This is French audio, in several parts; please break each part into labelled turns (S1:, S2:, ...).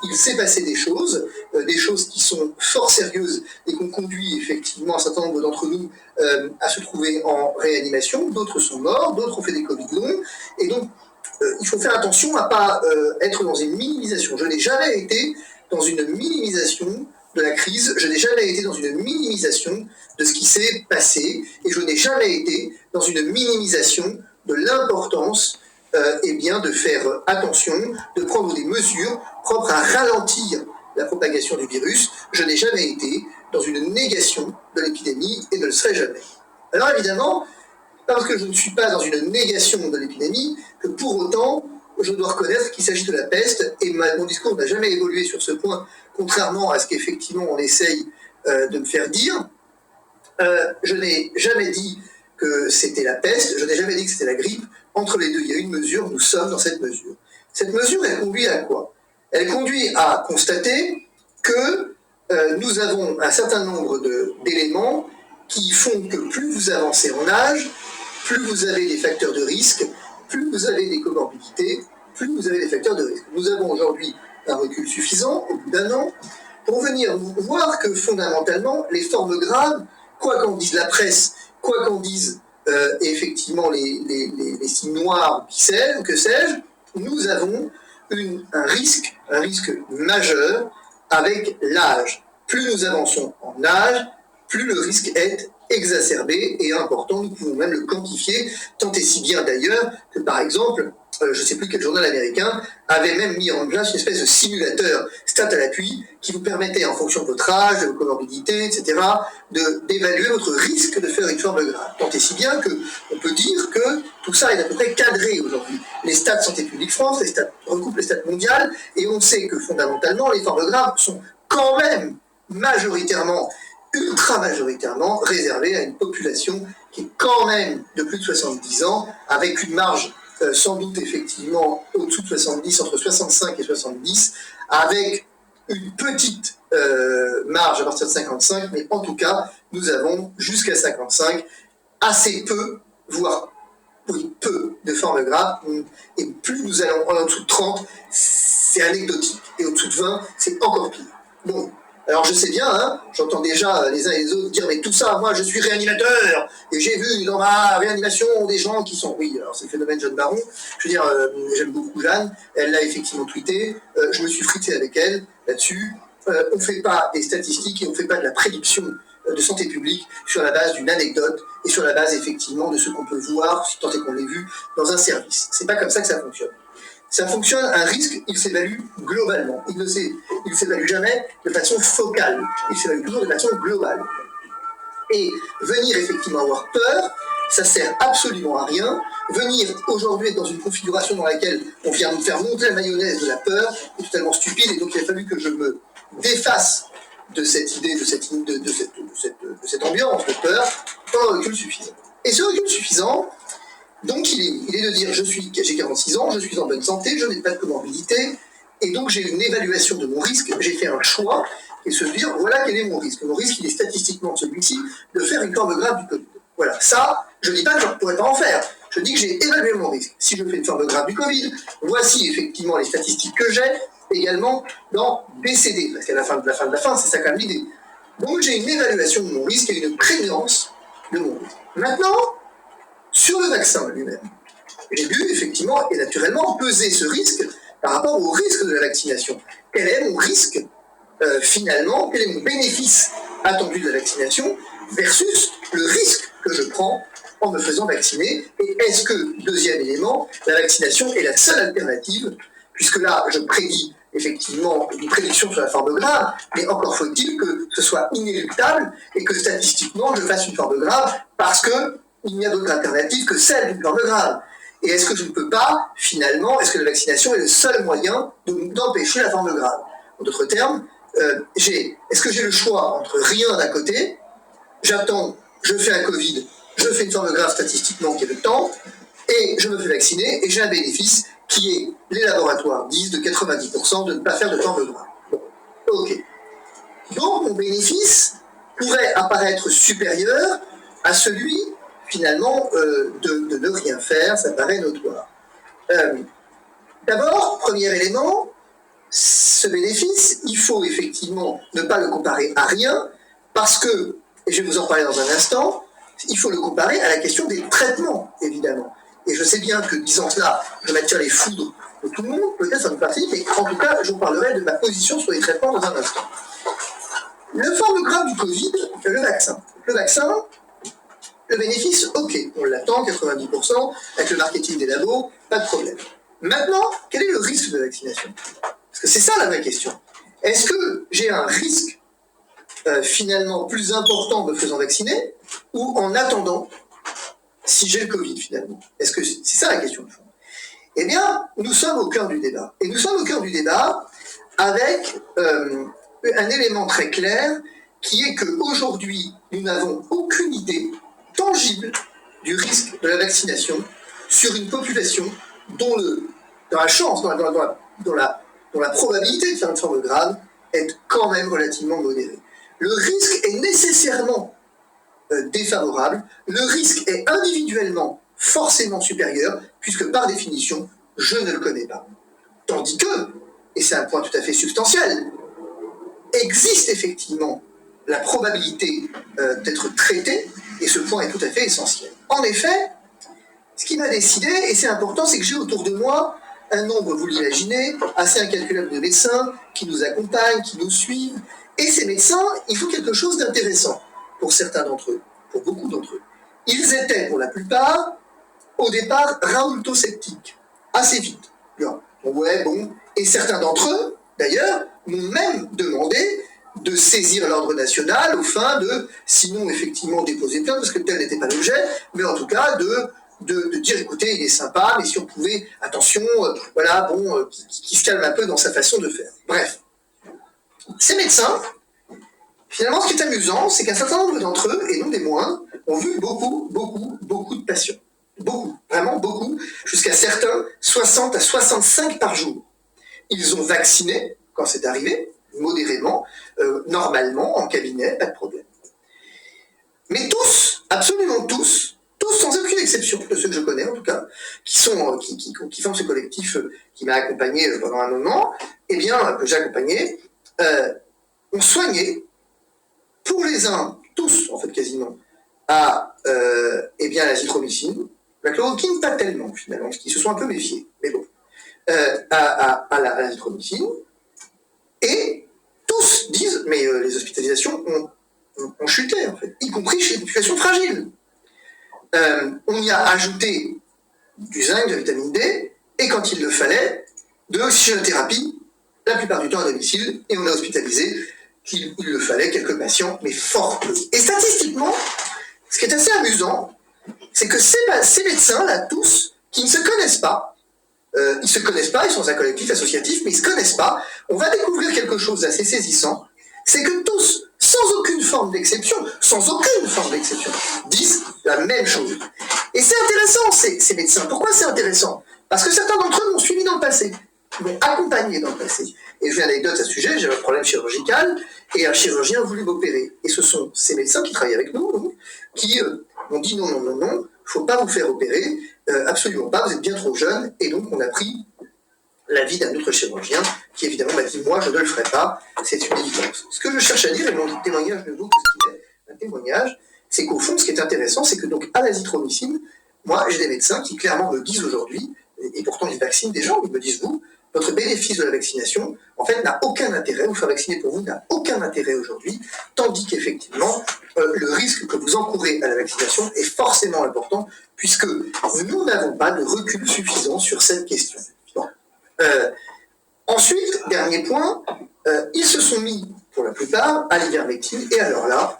S1: il s'est passé des choses qui sont fort sérieuses et qui ont conduit effectivement un certain nombre d'entre nous à se trouver en réanimation. D'autres sont morts, d'autres ont fait des Covid longs. Et donc, il faut faire attention à ne pas être dans une minimisation. Je n'ai jamais été dans une minimisation de la crise, je n'ai jamais été dans une minimisation de ce qui s'est passé, et je n'ai jamais été dans une minimisation de l'importance de faire attention, de prendre des mesures propres à ralentir la propagation du virus. Je n'ai jamais été dans une négation de l'épidémie et ne le serai jamais. Alors évidemment, parce que je ne suis pas dans une négation de l'épidémie, que pour autant, je dois reconnaître qu'il s'agit de la peste, et mon discours n'a jamais évolué sur ce point, contrairement à ce qu'effectivement on essaye de me faire dire. Je n'ai jamais dit que c'était la peste, je n'ai jamais dit que c'était la grippe. Entre les deux, il y a une mesure, nous sommes dans cette mesure. Cette mesure, elle conduit à quoi? Elle conduit à constater que nous avons un certain nombre d'éléments qui font que plus vous avancez en âge, plus vous avez des facteurs de risque, plus vous avez des comorbidités, plus vous avez des facteurs de risque. Nous avons aujourd'hui un recul suffisant, au bout d'un an, pour venir voir que fondamentalement, les formes graves, quoi qu'en dise la presse, quoi qu'en disent effectivement les signes noirs, que sais-je, nous avons un risque majeur avec l'âge. Plus nous avançons en âge, plus le risque est exacerbé et important. Nous pouvons même le quantifier, tant et si bien d'ailleurs que, par exemple, je ne sais plus quel journal américain avait même mis en place une espèce de simulateur stat à l'appui qui vous permettait, en fonction de votre âge, de vos comorbidités, etc., d'évaluer votre risque de faire une forme grave. Tant et si bien qu'on peut dire que tout ça est à peu près cadré aujourd'hui. Les stats Santé publique France, les stats recoupent les stats mondiales, et on sait que fondamentalement, les formes graves sont quand même majoritairement, ultra majoritairement réservée à une population qui est quand même de plus de 70 ans, avec une marge sans doute effectivement au-dessous de 70, entre 65 et 70, avec une petite marge à partir de 55, mais en tout cas, nous avons jusqu'à 55 assez peu, voire peu de formes graves, et plus nous allons en dessous de 30, c'est anecdotique, et au-dessous de 20, c'est encore pire. Bon. Alors je sais bien, hein, j'entends déjà les uns et les autres dire « mais tout ça, moi je suis réanimateur, et j'ai vu dans ma réanimation des gens qui sont… » Oui, alors c'est le phénomène Jeanne Baron, je veux dire, j'aime beaucoup Jeanne, elle l'a effectivement tweeté, je me suis frité avec elle là-dessus. On ne fait pas des statistiques et on ne fait pas de la prédiction de santé publique sur la base d'une anecdote et sur la base effectivement de ce qu'on peut voir, si tant est qu'on l'ait vu, dans un service. C'est pas comme ça que ça fonctionne. Ça fonctionne, un risque, il s'évalue globalement. Il ne s'évalue jamais de façon focale. Il s'évalue toujours de façon globale. Et venir effectivement avoir peur, ça sert absolument à rien. Venir aujourd'hui être dans une configuration dans laquelle on vient nous faire monter la mayonnaise de la peur est totalement stupide. Et donc il a fallu que je me défasse de cette idée, de cette ambiance de peur, pour un recul suffisant. Et ce recul suffisant, donc il est de dire j'ai 46 ans, je suis en bonne santé, je n'ai pas de comorbidité, et donc j'ai une évaluation de mon risque, j'ai fait un choix, et se dire voilà quel est mon risque. Mon risque, il est statistiquement celui-ci de faire une forme grave du Covid. Voilà, ça, je ne dis pas que je ne pourrais pas en faire, je dis que j'ai évalué mon risque. Si je fais une forme grave du Covid, voici effectivement les statistiques que j'ai, également dans décédé, parce qu'à la fin de la fin, c'est ça quand même l'idée. Donc j'ai une évaluation de mon risque et une prégnance de mon risque. Maintenant, sur le vaccin lui-même, j'ai dû effectivement et naturellement peser ce risque par rapport au risque de la vaccination. Quel est mon risque finalement, quel est mon bénéfice attendu de la vaccination versus le risque que je prends en me faisant vacciner? Et est-ce que, deuxième élément, la vaccination est la seule alternative, puisque là je prédis effectivement une prédiction sur la forme grave, mais encore faut-il que ce soit inéluctable et que statistiquement je fasse une forme grave parce que il n'y a d'autre alternative que celle d'une forme grave. Et est-ce que je ne peux pas, finalement, est-ce que la vaccination est le seul moyen d'empêcher la forme grave? En d'autres termes, est-ce que j'ai le choix entre rien d'un côté, j'attends, je fais un Covid, je fais une forme grave statistiquement qui est le temps, et je me fais vacciner, et j'ai un bénéfice qui est, les laboratoires disent de 90% de ne pas faire de forme grave. Bon, ok. Donc mon bénéfice pourrait apparaître supérieur à celui finalement de ne rien faire, ça paraît notoire. D'abord, premier élément, ce bénéfice, il faut effectivement ne pas le comparer à rien, parce que, et je vais vous en parler dans un instant, il faut le comparer à la question des traitements, évidemment. Et je sais bien que, disant cela, je m'attire les foudres de tout le monde, peut-être ça me partie, mais en tout cas, je vous parlerai de ma position sur les traitements dans un instant. Le forme grave du Covid, le vaccin. Le vaccin, le bénéfice, ok, on l'attend, 90%, avec le marketing des labos, pas de problème. Maintenant, quel est le risque de la vaccination? Parce que c'est ça la vraie question. Est-ce que j'ai un risque finalement plus important me faisant vacciner ou en attendant si j'ai le Covid finalement? Est-ce que c'est ça la question de fond? Eh bien, nous sommes au cœur du débat. Et nous sommes au cœur du débat avec un élément très clair qui est qu'aujourd'hui, nous n'avons aucune idée tangible du risque de la vaccination sur une population dont la chance, dont la probabilité de faire une forme grave est quand même relativement modérée. Le risque est nécessairement défavorable, le risque est individuellement forcément supérieur, puisque par définition, je ne le connais pas. Tandis que, et c'est un point tout à fait substantiel, existe effectivement la probabilité d'être traité, et ce point est tout à fait essentiel. En effet, ce qui m'a décidé, et c'est important, c'est que j'ai autour de moi un nombre, vous l'imaginez, assez incalculable de médecins qui nous accompagnent, qui nous suivent, et ces médecins, ils font quelque chose d'intéressant pour certains d'entre eux, pour beaucoup d'entre eux. Ils étaient, pour la plupart, au départ, raoulto-sceptiques, assez vite. Ouais, bon, et certains d'entre eux, d'ailleurs, m'ont même demandé de saisir l'ordre national aux fins de, sinon effectivement déposer plainte, parce que tel n'était pas l'objet, mais en tout cas de dire, écoutez, il est sympa, mais si on pouvait, attention, voilà, bon, qui se calme un peu dans sa façon de faire. Bref. Ces médecins, finalement, ce qui est amusant, c'est qu'un certain nombre d'entre eux, et non des moindres, ont vu beaucoup de patients. Beaucoup, vraiment beaucoup, jusqu'à certains, 60 à 65 par jour. Ils ont vacciné, quand c'est arrivé, modérément, normalement, en cabinet, pas de problème. Mais tous, absolument tous sans aucune exception, de ceux que je connais en tout cas, qui forment ce collectif qui m'a accompagné pendant un moment, eh bien, que j'ai accompagné, ont soigné, pour les uns, tous en fait quasiment, à l'azithromycine, la chloroquine pas tellement finalement, parce qu'ils se sont un peu méfiés, mais bon, à l'azithromycine, et tous disent, mais les hospitalisations ont chuté en fait, y compris chez les populations fragiles. On y a ajouté du zinc, de la vitamine D, et quand il le fallait, de l'oxygénothérapie, la plupart du temps à domicile, et on a hospitalisé, qu'il le fallait, quelques patients, mais fort peu. Et statistiquement, ce qui est assez amusant, c'est que ces médecins-là, tous, qui ne se connaissent pas, ils sont dans un collectif associatif, mais ils ne se connaissent pas, on va découvrir quelque chose d'assez saisissant, c'est que tous, sans aucune forme d'exception, disent la même chose. Et c'est intéressant, ces médecins. Pourquoi c'est intéressant? Parce que certains d'entre eux m'ont suivi dans le passé, m'ont accompagné dans le passé. Et j'ai une anecdote à ce sujet, j'ai un problème chirurgical, et un chirurgien a voulu m'opérer. Et ce sont ces médecins qui travaillent avec nous, qui m'ont dit non, il ne faut pas vous faire opérer, absolument pas, vous êtes bien trop jeune, et donc on a pris l'avis d'un autre chirurgien qui évidemment m'a dit moi je ne le ferai pas, c'est une évidence. Ce que je cherche à dire, et mon témoignage ne vaut que ce qu'il est, un témoignage, c'est qu'au fond ce qui est intéressant, c'est que donc à l'azithromycine, moi j'ai des médecins qui clairement me disent aujourd'hui, et pourtant ils vaccinent des gens, ils me disent vous, votre bénéfice de la vaccination, en fait, n'a aucun intérêt, vous faire vacciner pour vous n'a aucun intérêt aujourd'hui, tandis qu'effectivement, le risque que vous encourez à la vaccination est forcément important, puisque nous n'avons pas de recul suffisant sur cette question. Bon. Ensuite, dernier point, ils se sont mis, pour la plupart, à l'ivermectine, et alors là,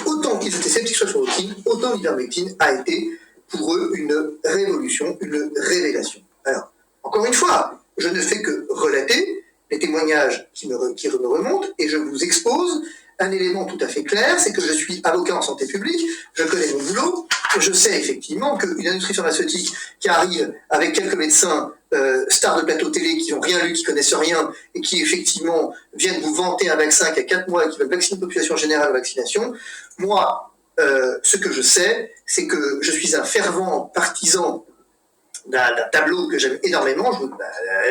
S1: autant qu'ils étaient sceptiques sur la chloroquine, autant l'ivermectine a été pour eux une révolution, une révélation. Alors, encore une fois, je ne fais que relater les témoignages qui me remontent, et je vous expose un élément tout à fait clair, c'est que je suis avocat en santé publique, je connais mon boulot, je sais effectivement qu'une industrie pharmaceutique qui arrive avec quelques médecins stars de plateau télé qui n'ont rien lu, qui connaissent rien, et qui effectivement viennent vous vanter un vaccin qui a 4 mois et qui veulent vacciner une population générale à vaccination, moi, ce que je sais, c'est que je suis un fervent partisan d'un tableau que j'aime énormément,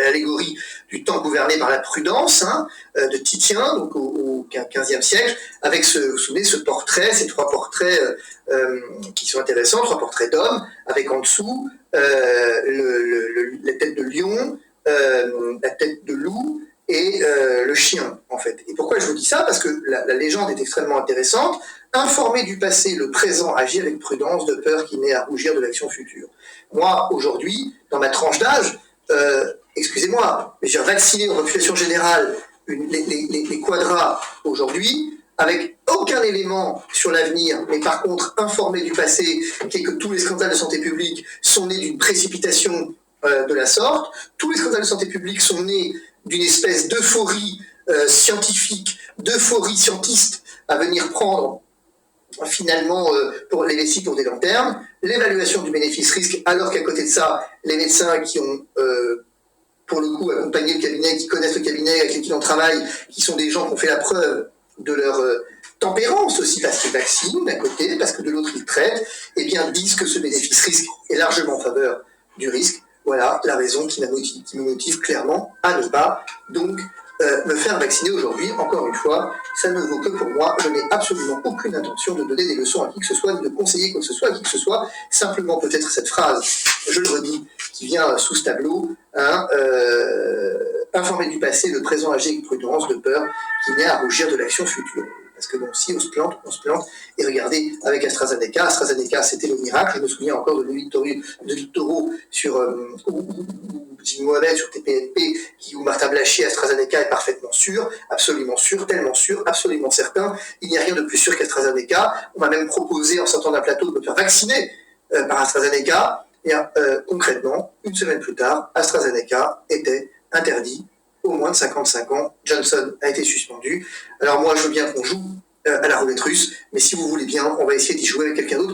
S1: l'allégorie du temps gouverné par la prudence, hein, de Titien, donc au XVe siècle, avec vous souvenez, ce portrait, ces trois portraits qui sont intéressants, trois portraits d'hommes, avec en dessous la tête de lion, la tête de loup et le chien, en fait. Et pourquoi je vous dis ça? Parce que la légende est extrêmement intéressante. Informer du passé, le présent, agir avec prudence, de peur qu'il n'ait à rougir de l'action future. Moi, aujourd'hui, dans ma tranche d'âge, excusez-moi, mais j'ai vacciné en population générale les quadras aujourd'hui, avec aucun élément sur l'avenir, mais par contre informé du passé, qui est que tous les scandales de santé publique sont nés d'une précipitation de la sorte. Tous les scandales de santé publique sont nés d'une espèce d'euphorie scientifique, d'euphorie scientiste à venir prendre finalement pour les vessies pour des longs termes, l'évaluation du bénéfice-risque, alors qu'à côté de ça, les médecins qui ont pour le coup accompagné le cabinet, qui connaissent le cabinet, avec lesquels on travaille, qui sont des gens qui ont fait la preuve de leur tempérance aussi, parce qu'ils vaccinent d'un côté, parce que de l'autre ils traitent, et bien disent que ce bénéfice-risque est largement en faveur du risque. Voilà la raison qui me motive clairement à ne pas donc me faire vacciner aujourd'hui. Encore une fois, ça ne vaut que pour moi. Je n'ai absolument aucune intention de donner des leçons à qui que ce soit, ni de conseiller quoi que ce soit à qui que ce soit. Simplement peut-être cette phrase, je le redis, qui vient sous ce tableau, hein, informer du passé, le présent agir avec prudence, de peur qu'il n'ait à rougir de l'action future. Parce que bon, si on se plante, on se plante. Et regardez, avec AstraZeneca, c'était le miracle. Je me souviens encore de Victoro sur Jimmy Mohamed sur TPNP, où Martin Blachier, AstraZeneca est parfaitement sûr, absolument sûr, tellement sûr, absolument certain. Il n'y a rien de plus sûr qu'AstraZeneca. On m'a même proposé, en sortant d'un plateau, de me faire vacciner par AstraZeneca. Et concrètement, une semaine plus tard, AstraZeneca était interdit au moins de 55 ans. Johnson a été suspendu. Alors moi, je veux bien qu'on joue à la roulette russe, mais si vous voulez bien, on va essayer d'y jouer avec quelqu'un d'autre.